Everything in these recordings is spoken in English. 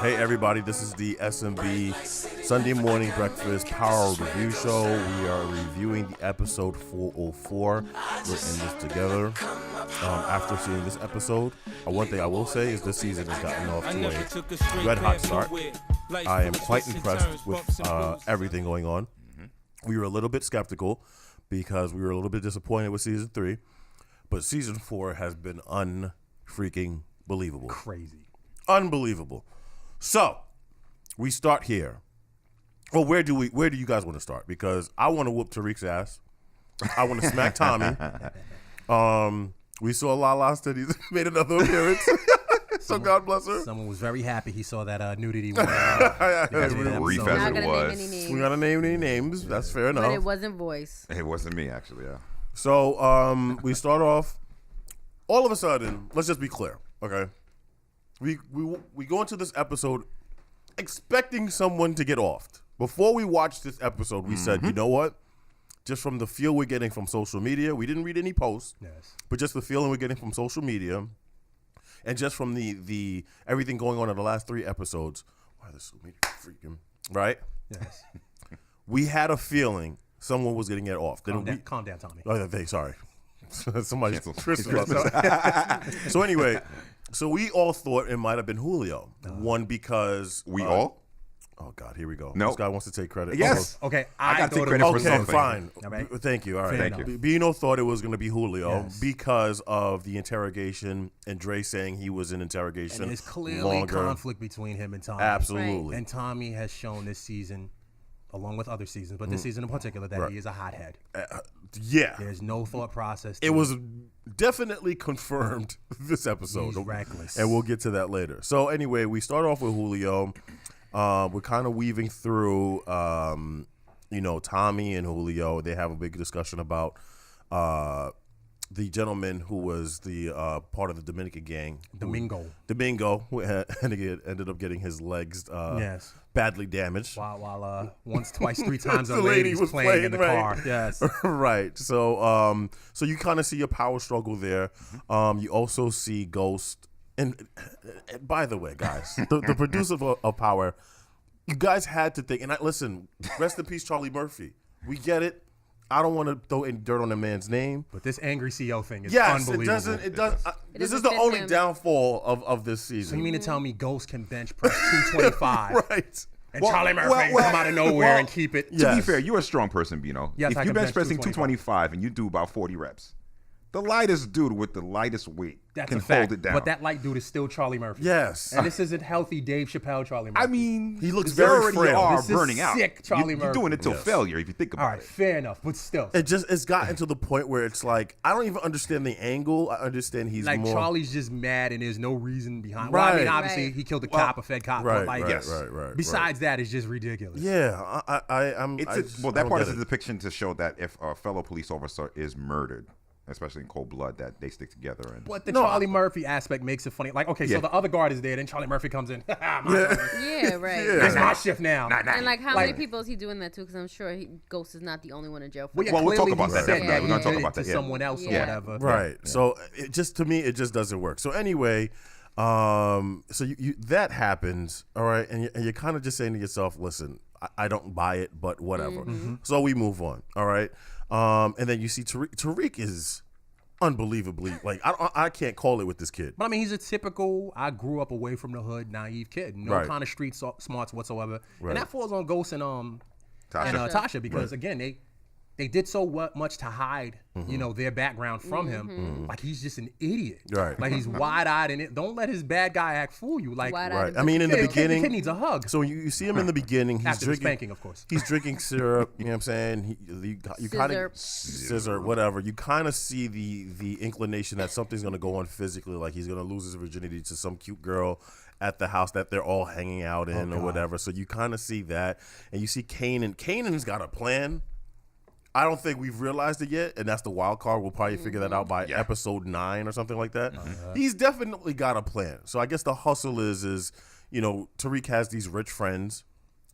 Hey everybody, this is the SMB Sunday Morning Breakfast Power Review Show. We are reviewing the episode 404. We're in this together. After seeing this episode, one thing I will say is this season has gotten off to a red hot start. I am quite impressed with everything going on. We were a little bit skeptical because we were a little bit disappointed with season 3, but season 4 has been unfreaking believable. Crazy. Unbelievable. So, we start here. Well, where do you guys want to start? Because I want to whoop Tariq's ass. I want to smack Tommy. We saw Lala's titties made another appearance. So God bless her. Someone was very happy he saw that nudity. Brief as it was. We gotta name any names. That's fair enough. But it wasn't voice. It wasn't me, actually, yeah. So we start off. All of a sudden, let's just be clear, okay? We go into this episode expecting someone to get offed. Before we watched this episode, we said, you know what? Just from the feel we're getting from social media, we didn't read any posts, but just the feeling we're getting from social media, and just from the everything going on in the last 3 episodes, why this social media freaking right? Yes. We had a feeling someone was getting get off. Calm down, Tommy. Oh, sorry. Somebody's Christmas. So anyway. So we all thought it might have been Julio. One, because... We all? Oh, God, here we go. No. This guy wants to take credit. Yes. Okay, I got to take credit for something. Okay, fine. All right. Thank you. All right. Thank you. Bino thought it was going to be Julio because of the interrogation and Dre saying he was in interrogation. And there's clearly conflict between him and Tommy. Absolutely. Right. And Tommy has shown this season, along with other seasons, but this season in particular, that he is a hothead. Yeah. There's no thought process. It was definitely confirmed this episode. He's reckless. And we'll get to that later. So anyway, we start off with Julio. We're kind of weaving through, Tommy and Julio. They have a big discussion about the gentleman who was the part of the Dominican gang. Domingo, who ended up getting his legs badly damaged. While once, twice, 3 times a lady was playing in the car. Yes. Right. So you kind of see a power struggle there. You also see Ghost. And by the way, guys, the producer of Power, you guys had to think, and listen, rest in peace, Charlie Murphy. We get it. I don't want to throw any dirt on the man's name. But this angry CO thing is It unbelievable. does. This is the only downfall of this season. So you mean to tell me Ghost can bench press 225? Right. And Charlie Murphy come out of nowhere and keep it. To be fair, you're a strong person, Bino. Yes, if you bench pressing 225 and you do about 40 reps, the lightest dude with the lightest weight can hold it down. But that light dude is still Charlie Murphy. Yes. And this isn't healthy Dave Chappelle Charlie Murphy. I mean, he looks very frail. This is burning out. Sick Charlie Murphy. You're doing it till failure if you think about it. All right, fair enough, but still. It's gotten to the point where it's like, I don't even understand the angle. I understand he's like more... Charlie's just mad and there's no reason behind it. Right. Well, I mean, obviously, he killed a cop, a Fed cop. Right, but like, right. Besides that, it's just ridiculous. Yeah, that part is a depiction to show that if a fellow police officer is murdered, especially in cold blood, that they stick together. But the Charlie Murphy aspect makes it funny. Like, okay, so the other guard is there, then Charlie Murphy comes in. Yeah, right. It's my shift now. And like, how many people is he doing that to? Because I'm sure Ghost is not the only one in jail for that. Well, we'll talk about that. We're going to talk about that. To someone else or whatever. Right. Yeah. So to me, it just doesn't work. So anyway, so you that happens, all right, and you're kind of just saying to yourself, listen, I don't buy it, but whatever. So we move on, all right. And then you see Tariq is unbelievably, like, I can't call it with this kid. But I mean, he's a typical, I grew up away from the hood, naive kid. No kind of street smarts whatsoever. Right. And that falls on Ghost and Tasha because, again, they did so much to hide, their background from him. Like, he's just an idiot. Right. Like, he's wide-eyed and don't let his bad guy act fool you. Like, right. I mean, in the beginning, the kid needs a hug. So you see him in the beginning. He's After drinking, the spanking, of course. He's drinking syrup. You know what I'm saying? You kind of scissor, whatever. You kind of see the inclination that something's going to go on physically, like he's going to lose his virginity to some cute girl at the house that they're all hanging out in or whatever. So you kind of see that, and you see Kanan. Kanan's got a plan. I don't think we've realized it yet, and that's the wild card. We'll probably figure that out by episode 9 or something like that. He's definitely got a plan. So I guess the hustle is Tariq has these rich friends.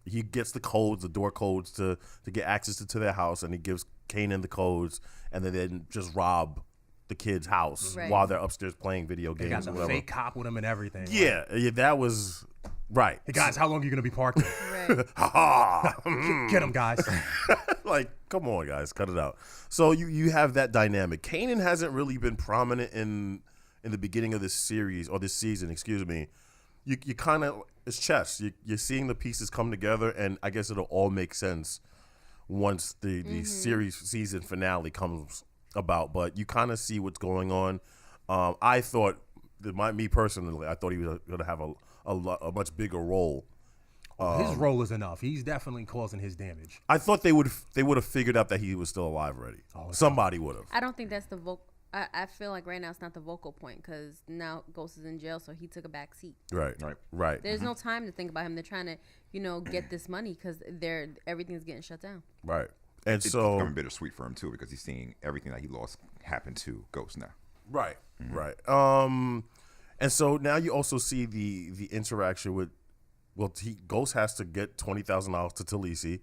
He gets the codes, the door codes to get access to their house, and he gives Kanan the codes, and then just rob the kid's house while they're upstairs playing video games. They got or the whatever. fake cop with him and everything. Yeah, that was right. Hey guys, how long are you gonna be parked? Right. Get him, guys. Like, come on, guys, cut it out. So you have that dynamic. Kanan hasn't really been prominent in the beginning of this series or this season. Excuse me. You kind of, it's chess. You're seeing the pieces come together, and I guess it'll all make sense once the series season finale comes about. But you kind of see what's going on. I thought me personally, I thought he was going to have a much bigger role. His role is enough. He's definitely causing his damage. I thought they would have figured out that he was still alive already. Somebody would have. I don't think that's the vocal. I feel like right now it's not the vocal point because now Ghost is in jail, so he took a back seat. Right. There's no time to think about him. They're trying to, get this money because everything's getting shut down. Right. And It's so becoming bittersweet for him too because he's seeing everything that he lost happen to Ghost now. Right. And so now you also see the interaction with Ghost has to get $20,000 to Talisi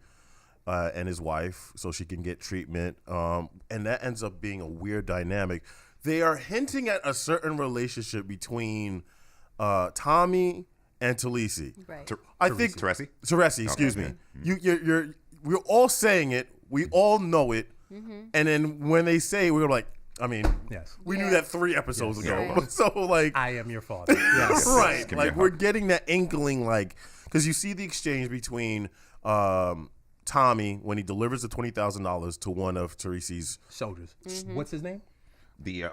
and his wife so she can get treatment. And that ends up being a weird dynamic. They are hinting at a certain relationship between Tommy and Talisi. Right. I think Teresi, excuse me. We're all saying it. We all know it. And then when they say it, we're like, I mean, Yes. we knew that 3 episodes ago. Right. So like, I am your father. Yes. right. Like we're getting that inkling, like, because you see the exchange between Tommy when he delivers the $20,000 to one of Teresi's Soldiers. What's his name? The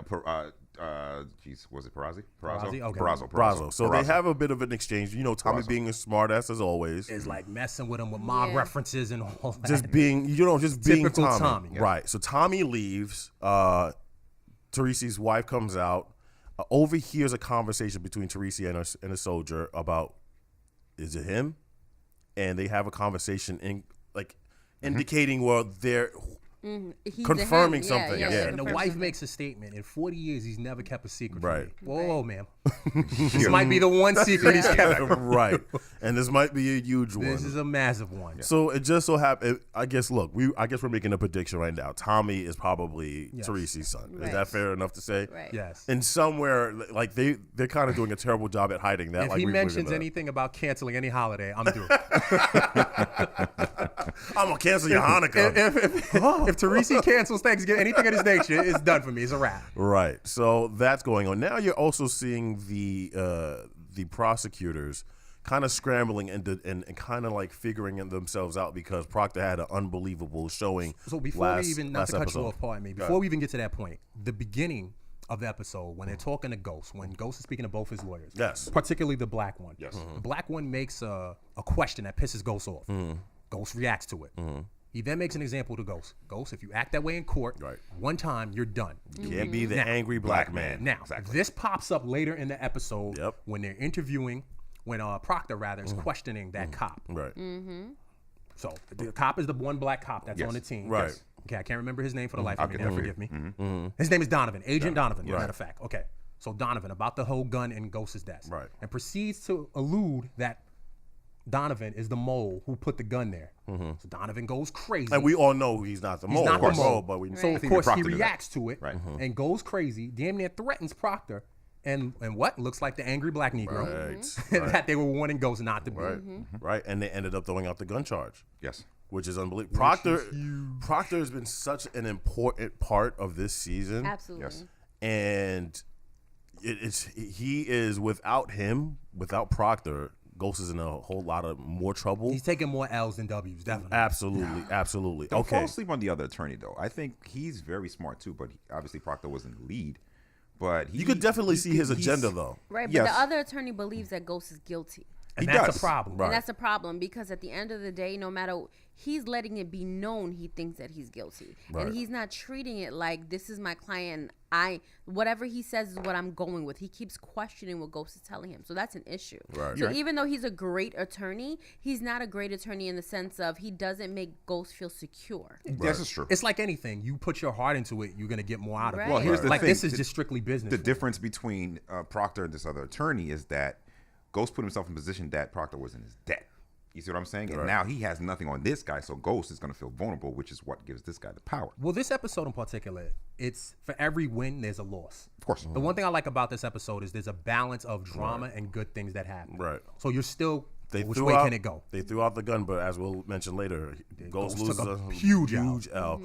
was it Perazzi? Perazzi? Okay. Brazo. So they have a bit of an exchange. Tommy being a smartass as always. Is like messing with him with mob references and all that. Just being Typical Tommy. Tommy. Yeah. Right. So Tommy leaves. Teresi's wife comes out, overhears a conversation between Teresi and a soldier about, is it him? And they have a conversation indicating, well, they're confirming something. Yeah. And the wife makes a statement. In 40 years, he's never kept a secret Right. from me. Whoa, ma'am. This might be the one secret he's kept. Right. And this might be a huge one. This is a massive one. So it just so happened. I guess. Look, I guess we're making a prediction right now. Tommy is probably Teresi's son. Is Right. that fair enough to say? Right. Yes. And somewhere, like they're kind of doing a terrible job at hiding that. If like he we're mentions gonna- anything about canceling any holiday, I'm through. I'm gonna cancel your Hanukkah. If Teresi cancels Thanksgiving, anything of this nature, it's done for me. It's a wrap. Right. So that's going on. Now you're also seeing the prosecutors kind of scrambling and kind of like figuring themselves out because Proctor had an unbelievable showing. So before we even, not last to cut episode. you off, pardon me, before we even get to that point, the beginning of the episode when they're talking to Ghost, when Ghost is speaking to both his lawyers, Yes. particularly the black one. Yes. The black one makes a question that pisses Ghost off. Ghost reacts to it. He then makes an example to Ghost. Ghost, if you act that way in court, Right. one time, you're done. You can't be the angry black man. Now, Exactly. this pops up later in the episode Yep. when they're interviewing, when Proctor, rather, is questioning that cop. Right. So the cop is the one black cop that's Yes. on the team. Right. Yes. Okay, I can't remember his name for the life of me. get Now, that for forgive you. me. His name is Donovan, Agent Donovan, Right. matter of fact. Okay, so Donovan, about the whole gun in Ghost's desk. Right. And proceeds to allude that Donovan is the mole who put the gun there. So Donovan goes crazy. And we all know he's not the mole. not the mole. but we So I of think course he Proctor knew that. reacts to it Right. and goes crazy, damn near threatens Proctor and what looks like the angry black Negro Right. that they were warning Ghost not to be. Right. Right. And they ended up throwing out the gun charge. Yes. Which is unbelievable. Proctor has been such an important part of this season. Absolutely. Yes. And he is without Proctor, Ghost is in a whole lot of more trouble. He's taking more L's than W's, definitely. Absolutely. Don't Okay. fall asleep on the other attorney though. I think he's very smart too, but obviously Proctor was in the lead. But You could definitely see his agenda though. Right, but Yes. the other attorney believes that Ghost is guilty. And He that's does. a problem. Right. And that's a problem because at the end of the day, no matter, he's letting it be known he thinks that he's guilty. Right. And he's not treating it like this is my client. Whatever he says is what I'm going with. He keeps questioning what Ghost is telling him. So that's an issue. Right. So even though he's a great attorney, he's not a great attorney in the sense of he doesn't make Ghost feel secure. This is true. It's like anything. You put your heart into it, you're going to get more out of Right. it. Well, here's the like thing. this is just strictly business. The difference between Proctor and this other attorney is that Ghost put himself in a position that Proctor was in his debt. You see what I'm saying? And now he has nothing on this guy, so Ghost is going to feel vulnerable, which is what gives this guy the power. Well, this episode in particular, it's for every win, there's a loss. Of course. The one thing I like about this episode is there's a balance of drama and good things that happen. Right. So you're still, which way can it go? They threw out the gun, but as we'll mention later, Ghost loses took a a huge L.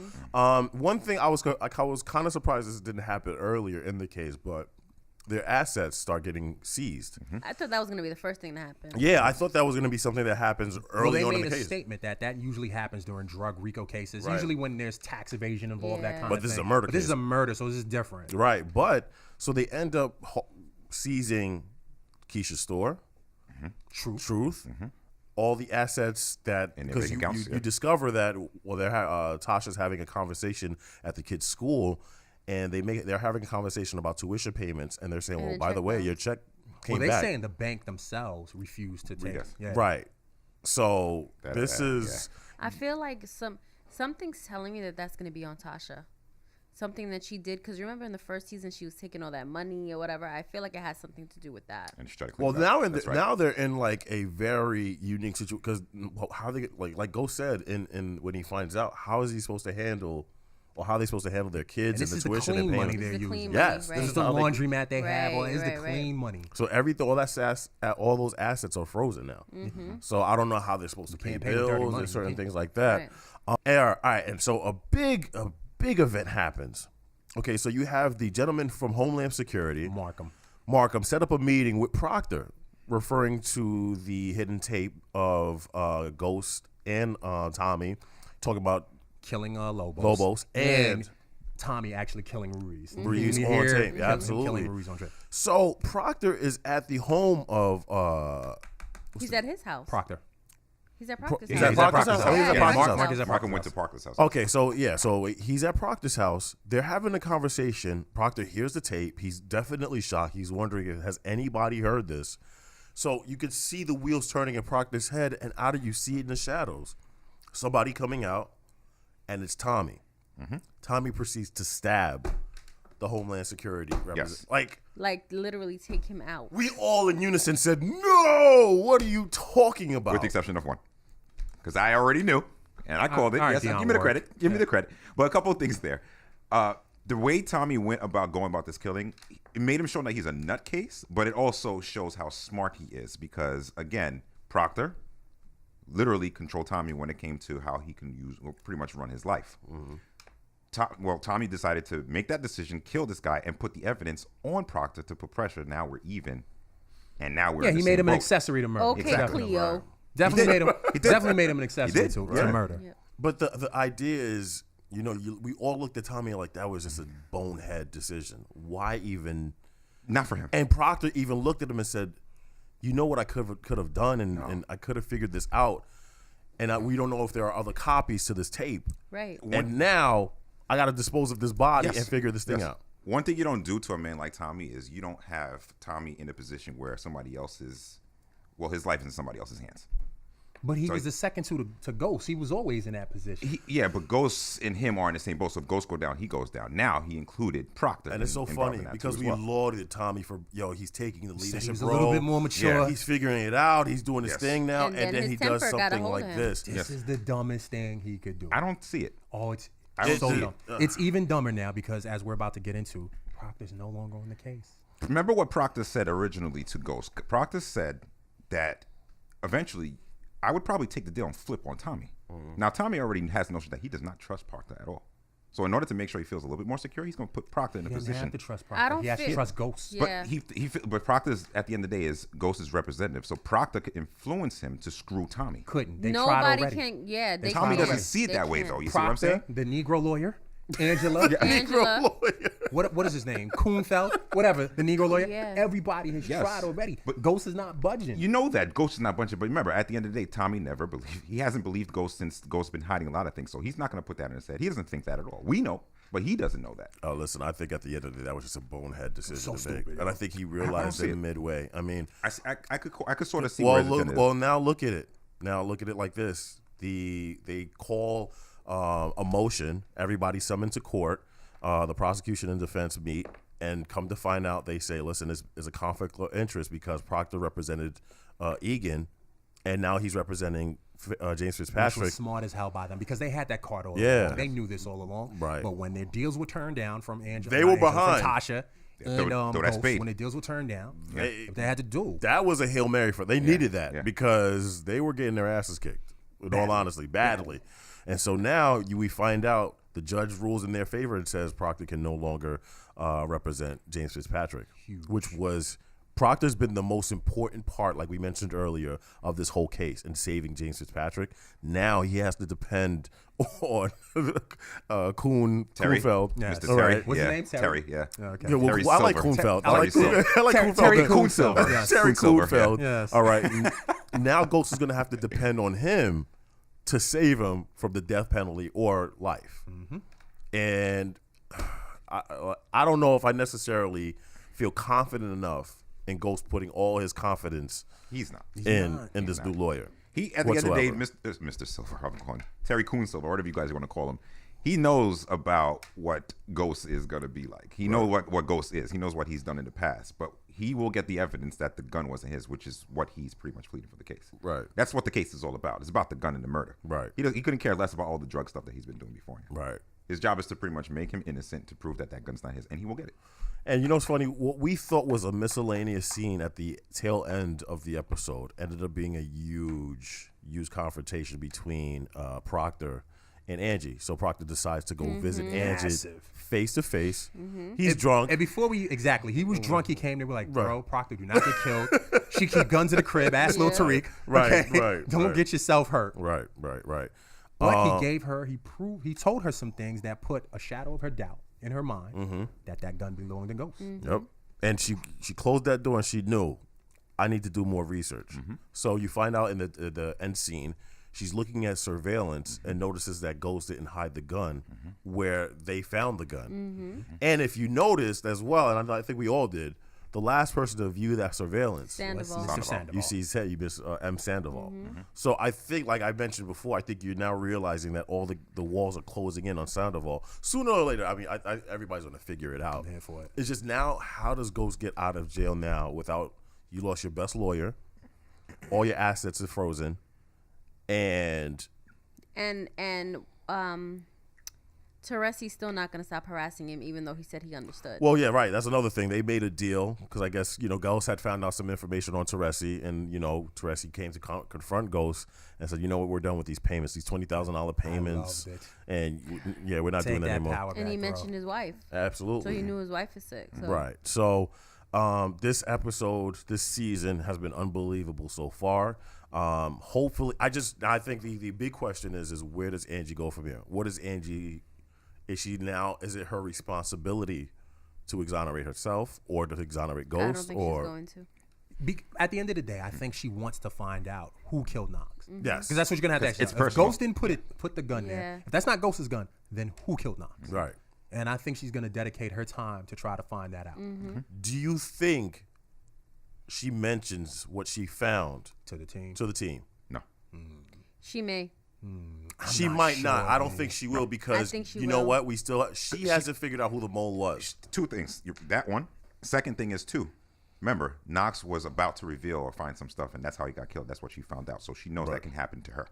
One thing I was kind of surprised this didn't happen earlier in the case, but their assets start getting seized. I thought that was going to be the first thing to happen. Yeah, I thought that was going to be something that happens early on in the case. They made a statement that usually happens during drug RICO cases. Right. Usually when there's tax evasion involved, that kind of thing. But this is a murder case. This is a murder, so this is different. Right, but so they end up seizing Keisha's store, Truth, all the assets that, because you discover that Tasha's having a conversation at the kid's school, and they're having a conversation about tuition payments, and they're saying, well, by the way, your check came back. They're saying the bank themselves refused to take it. Yeah. Right. So this is... I feel like something's telling me that that's going to be on Tasha. Something that she did, because remember in the first season she was taking all that money or whatever. I feel like it has something to do with that. And well, now they're in like a very unique situation, because how they like Ghost said in when he finds out, how is he supposed to handle... Or how are they supposed to handle their kids and the tuition and payment? They're using. Yes, this is the laundromat they have. Or is the clean money? So everything, all those assets are frozen now. So I don't know how they're supposed to pay bills and certain things like that. All right, and so a big event happens. Okay, so you have the gentleman from Homeland Security, Markham, set up a meeting with Proctor, referring to the hidden tape of Ghost and Tommy, talking about killing Lobos and Tommy actually killing Ruiz. Ruiz on tape, absolutely. Killing Ruiz on tape. So Proctor is at the home of. He's at his house. Proctor. He's at Proctor's house. He's at Proctor's house. Markham went to Proctor's house. Okay, so he's at Proctor's house. They're having a conversation. Proctor hears the tape. He's definitely shocked. He's wondering, has anybody heard this? So you could see the wheels turning in Proctor's head, and out of you see it in the shadows. Somebody coming out. And it's Tommy. Tommy proceeds to stab the Homeland Security representative. Like literally take him out. We all in unison said, "No! What are you talking about?" With the exception of one, because I already knew and I called it. Yes, give me the credit. Give me the credit. But a couple of things there. The way Tommy went about going about this killing, it made him show that he's a nutcase, but it also shows how smart he is. Because again, Proctor literally control Tommy when it came to how he can pretty much run his life. Tommy decided to make that decision, kill this guy, and put the evidence on Proctor to put pressure. Now we're even, and now we're he made him an accessory to murder. Okay, Cleo. Definitely made him an accessory to murder. Yeah. But the idea is, we all looked at Tommy like that was just a bonehead decision. Why even? Not for him. And Proctor even looked at him and said, you know what I could have done, and I could have figured this out, and we don't know if there are other copies to this tape. Right. And now I got to dispose of this body and figure this thing out. One thing you don't do to a man like Tommy is you don't have Tommy in a position where somebody else's, his life is in somebody else's hands. But he was the second to Ghost. He was always in that position. But Ghost and him are in the same boat. So if Ghost go down, he goes down. Now he included Proctor. And it's so funny because we lauded Tommy for, he's taking the leadership role. He's a little bit more mature. Yeah, he's figuring it out. He's doing his thing now. And then he does something like this. This is the dumbest thing he could do. I don't see it. Oh, it's so dumb. It's even dumber now because, as we're about to get into, Proctor's no longer on the case. Remember what Proctor said originally to Ghost? Proctor said that eventually I would probably take the deal and flip on Tommy. Now, Tommy already has the notion that he does not trust Proctor at all. So in order to make sure he feels a little bit more secure, he's going to put Proctor in a position. He doesn't have to trust Proctor. He has to trust Ghost. Yeah. But Proctor's, at the end of the day, is Ghost's representative. So Proctor could influence him to screw Tommy. Couldn't. They tried already. Can. Yeah. And Tommy doesn't see it that way, though. You see what I'm saying? The Negro lawyer. Angela. Negro lawyer. What is his name? Kuhnfeld? Whatever. The Negro lawyer. Yeah. Everybody has tried already. But Ghost is not budging. You know that. Ghost is not budging. But remember, at the end of the day, Tommy never believed. He hasn't believed Ghost since Ghost's been hiding a lot of things. So he's not going to put that in his head. He doesn't think that at all. We know. But he doesn't know that. Oh, listen, I think at the end of the day, that was just a bonehead decision to make. And I think he realized it midway. I mean, I could sort of see where it's Well, now look at it. Now look at it like this. They call a motion. Everybody summoned to court. The prosecution and defense meet, and come to find out, they say, listen, there's a conflict of interest because Proctor represented Egan, and now he's representing James Fitzpatrick. Which was smart as hell by them because they had that card all along. They knew this all along. Right. But when their deals were turned down from Angela, they were behind. From Tasha. And Ghost, when the deals were turned down, they had to do. That was a Hail Mary for they needed that because they were getting their asses kicked, in all honesty, badly. And so now we find out the judge rules in their favor and says Proctor can no longer represent James Fitzpatrick, which was Proctor's been the most important part, like we mentioned earlier, of this whole case in saving James Fitzpatrick. Now he has to depend on Kuhnfeld. Yes. Mr. Terry. What's his name? Terry, yeah. Okay. Yeah, well, I like Kuhnfeld. I like Kuhnfeld. Terry Kuhnsilver. Yes. Terry Kuhnfeld. Yes. All right. Now Ghost is going to have to depend on him to save him from the death penalty or life. Mm-hmm. And I don't know if I necessarily feel confident enough in Ghost putting all his confidence in this new lawyer. He at the end of the day, Mr. Silver, I'm calling him Terry Kuhnsilver, whatever you guys want to call him. He knows about what Ghost is gonna be like. He knows what Ghost is. He knows what he's done in the past. But he will get the evidence that the gun wasn't his, which is what he's pretty much pleading for the case. Right. That's what the case is all about. It's about the gun and the murder. Right. He couldn't care less about all the drug stuff that he's been doing beforehand. Right. His job is to pretty much make him innocent to prove that gun's not his, and he will get it. And you know what's funny? What we thought was a miscellaneous scene at the tail end of the episode ended up being a huge confrontation between Proctor and Angie. So Proctor decides to go visit Angie face to face. He's drunk. And before he was drunk. He came. They were like, "Bro, Proctor, do not get killed. She keep guns in the crib. Ask Lil Tariq. Right. Don't get yourself hurt. Right. But he gave her. He told her some things that put a shadow of her doubt in her mind that gun belonged to Ghost. Yep. And she closed that door and she knew, I need to do more research. So you find out in the end scene, she's looking at surveillance and notices that Ghost didn't hide the gun where they found the gun. And if you noticed as well, and I think we all did, the last person to view that surveillance was Mr. Sandoval. You see, you miss M. Sandoval. So I think, like I mentioned before, I think you're now realizing that all the walls are closing in on Sandoval. Sooner or later, I mean, everybody's going to figure it out. I'm here for it. It's just now, how does Ghost get out of jail now without you lost your best lawyer, all your assets are frozen, and Teresi's still not going to stop harassing him, even though he said he understood. Well, yeah, right. That's another thing. They made a deal because I guess, Ghost had found out some information on Teresi, and, Teresi came to confront Ghost and said, you know what, we're done with these payments, these $20,000 payments. And, we're not doing that anymore. And he mentioned his wife. Absolutely. So he knew his wife is sick. So. Right. So this episode, this season has been unbelievable so far. Hopefully, I think the big question is where does Angie go from here? What is Angie... Is it her responsibility to exonerate herself or to exonerate Ghost? I don't think she's going to. At the end of the day, I think she wants to find out who killed Knox. Yes. Because that's what you're going to have to ask. It's If personal. Ghost didn't put the gun there, if that's not Ghost's gun, then who killed Knox? Right. And I think she's going to dedicate her time to try to find that out. Do you think she mentions what she found to the team? No. She may. She might not. I don't think she will because you know what? She hasn't figured out who the mole was. Two things. That one. Second thing is remember, Knox was about to reveal or find some stuff, and that's how he got killed. That's what she found out. So she knows that can happen to her.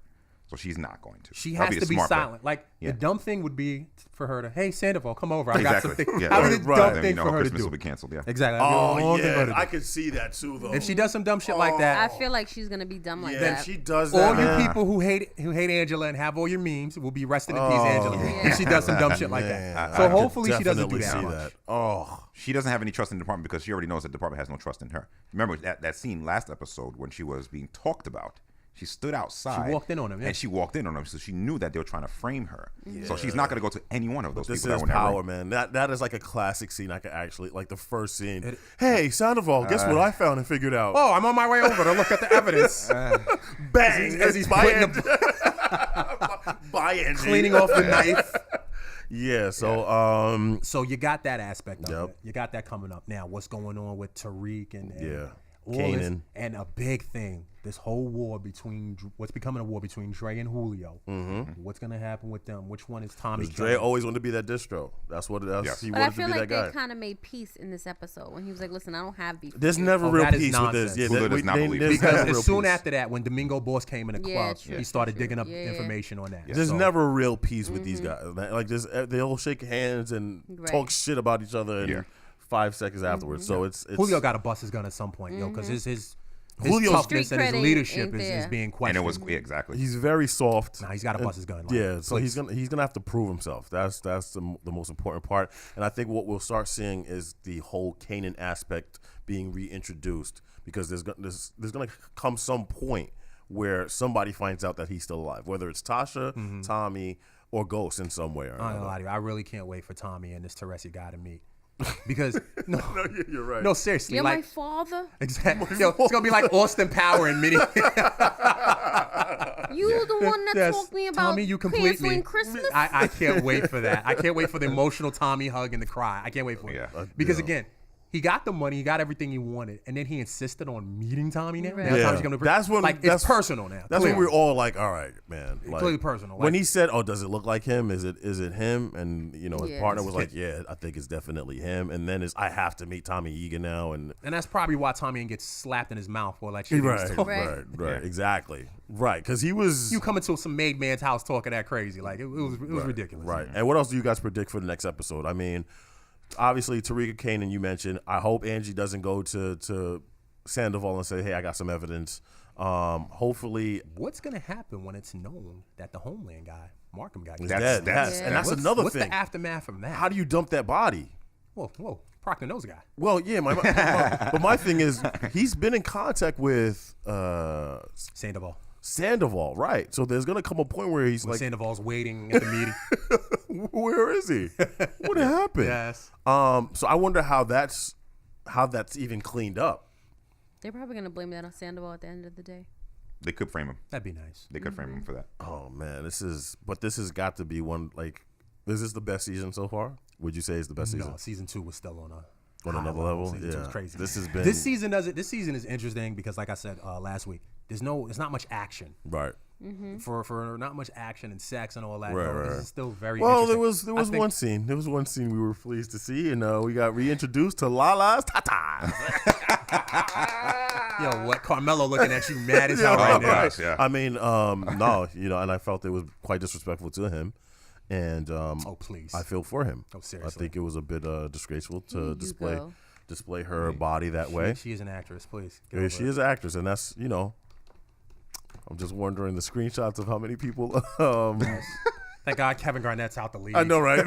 So she's not going to. She has to be silent. Like the dumb thing would be for her to, hey, Sandoval, come over. I got something. Yeah. That would be the dumb thing for her Christmas to do. will be canceled. Yeah. Exactly. Oh yeah, I could see that too though. If she does some dumb shit like that, I feel like she's gonna be dumb like that. Yeah, if she does that. All you people who hate Angela and have all your memes will be resting in peace, Angela. If she does some dumb shit like that. So hopefully she doesn't do that much. Oh, she doesn't have any trust in the department because she already knows that the department has no trust in her. Remember that scene last episode when she was being talked about. She stood outside. She walked in on him, and she walked in on him, so she knew that they were trying to frame her. Yeah. So she's not going to go to any one of those this people. This is power, man. That is like a classic scene. I could actually like the first scene. Hey, Sandoval, guess what I found and figured out? Oh, I'm on my way over to look at the evidence. Bang! As he's by cleaning off the knife. Yeah. So so you got that aspect of it. You got that coming up now. What's going on with Tariq and Kanan. And a big thing, this whole war between what's becoming a war between Dre and Julio. Mm-hmm. What's gonna happen with them? Which one is Tommy? Dre always wanted to be that distro. That's what it is. Yes. He but wanted I feel to be like that guy. they kind of made peace in this episode when he was like, "Listen, I don't have beef." There's never real peace with this. Yeah, Julio does not believe there's because never real as soon peace. after that, when Domingo Boss came in the club, he started digging up information on that. There's never real peace with these guys. Like they all shake hands and talk shit about each other in 5 seconds afterwards. So it's Julio got to bust his gun at some point, because his Julio's toughness and his leadership is being questioned. And it was exactly. He's very soft. Nah, he's got to bust his gun. So he's gonna have to prove himself. That's the most important part. And I think what we'll start seeing is the whole Kanan aspect being reintroduced, because there's gonna come some point where somebody finds out that he's still alive, whether it's Tasha, Tommy, or Ghost in some way or another. I'm not gonna lie to you. I really can't wait for Tommy and this Teresi guy to meet. Because no, you're right. No, seriously, You're like my father. Exactly. Yo, it's gonna be like Austin Power and Minnie. You the one that talked me about Tommy, you complete canceling me. Christmas. I can't wait for that. I can't wait for the emotional Tommy hug and the cry. I can't wait for it. Because again, he got the money, he got everything he wanted, and then he insisted on meeting Tommy now. Right. That's when it's personal now. That's when we're all like, all right, man. Like, clearly personal. When he said, "Oh, does it look like him? Is it him?" And his partner was like, "Yeah, I think it's definitely him." And then I have to meet Tommy Egan now, and that's probably why Tommy gets slapped in his mouth for like right, exactly, right, because he was. You come into some made man's house talking that crazy, like it was ridiculous, right? And what else do you guys predict for the next episode? I mean, obviously, Tariq Kanan, you mentioned. I hope Angie doesn't go to Sandoval and say, "Hey, I got some evidence." Hopefully, what's gonna happen when it's known that the Homeland guy, Markham guy, is dead? And that's another what's thing. What's the aftermath from that? How do you dump that body? Whoa, Proctor knows the guy. Well, yeah, but my thing is, he's been in contact with Sandoval, right? So there's gonna come a point where he's Sandoval's waiting at the meeting. Where is he? What happened? Yes. So I wonder how that's even cleaned up. They're probably gonna blame that on Sandoval at the end of the day. They could frame him. That'd be nice. They could frame him for that. Oh man, this has got to be one. Like, is this the best season so far? Would you say it's the best season? No, season 2 was still on another level. Season 2 was crazy. This season is interesting because, like I said last week, there's not much action. Right. Mm-hmm. For not much action and sex and all that. Right. This is still very well. interesting. There was one scene. There was one scene we were pleased to see, and we got reintroduced to Lala's Tata. Yo, what Carmelo looking at you mad as hell right now? Gosh, yeah. I mean, no, and I felt it was quite disrespectful to him, and please, I feel for him. Oh, seriously, I think it was a bit disgraceful to display her body that way. She is an actress, please. She is an actress, and that's I'm just wondering the screenshots of how many people. Thank God Kevin Garnett's out the league. I know, right?